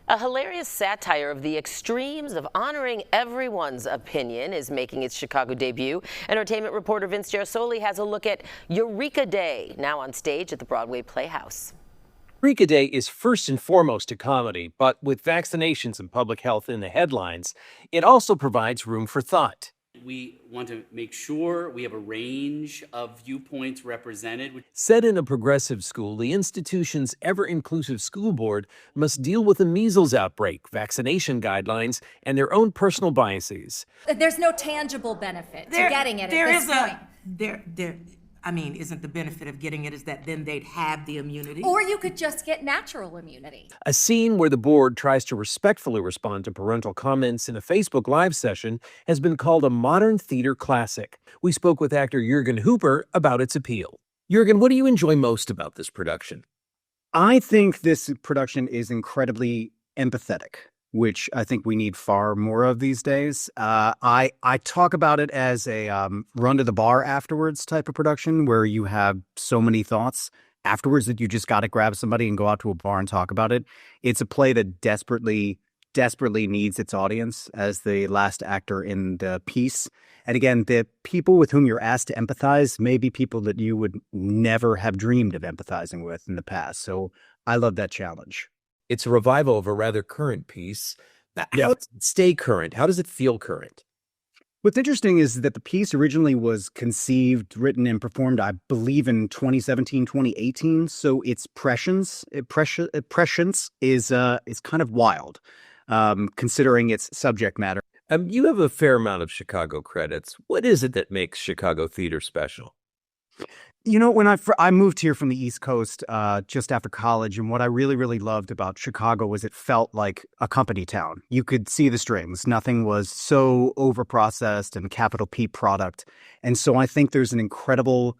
A hilarious satire of the extremes of honoring everyone's opinion is making its Chicago debut. Entertainment reporter Vince Gerasoli has a look at Eureka Day, now on stage at the Broadway Playhouse. Eureka Day is first and foremost a comedy, but with vaccinations and public health in the headlines, it also provides room for thought. We want to make sure we have a range of viewpoints represented. Set in a progressive school, the institution's ever-inclusive school board must deal with a measles outbreak, vaccination guidelines, and their own personal biases. There's no tangible benefit to getting it at this point. Isn't the benefit of getting it is that then they'd have the immunity? Or you could just get natural immunity. A scene where the board tries to respectfully respond to parental comments in a Facebook Live session has been called a modern theater classic. We spoke with actor Jürgen Hooper about its appeal. Jürgen, what do you enjoy most about this production? I think this production is incredibly empathetic, which I think we need far more of these days. I talk about it as a run to the bar afterwards type of production where you have so many thoughts afterwards that you just got to grab somebody and go out to a bar and talk about it. It's a play that desperately needs its audience as the last actor in the piece. And again, the people with whom you're asked to empathize may be people that you would never have dreamed of empathizing with in the past. So I love that challenge. It's a revival of a rather current piece. How does it stay current? How does it feel current? What's interesting is that the piece originally was conceived, written, and performed, I believe, in 2017, 2018. So its prescience is kind of wild, considering its subject matter. You have a fair amount of Chicago credits. What is it that makes Chicago theater special? You know, when I moved here from the East Coast just after college, and what I really, really loved about Chicago was it felt like a company town. You could see the strings. Nothing was so overprocessed and capital P product. And so I think there's an incredible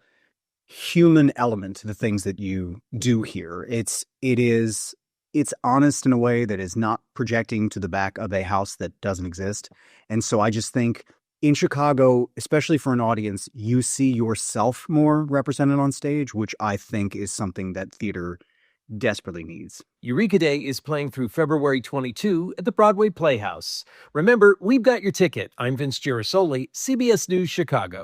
human element to the things that you do here. It's honest in a way that is not projecting to the back of a house that doesn't exist. And so I just think in Chicago, especially for an audience, you see yourself more represented on stage, which I think is something that theater desperately needs. Eureka Day is playing through February 22 at the Broadway Playhouse. Remember, we've got your ticket. I'm Vince Gerasoli, CBS News, Chicago.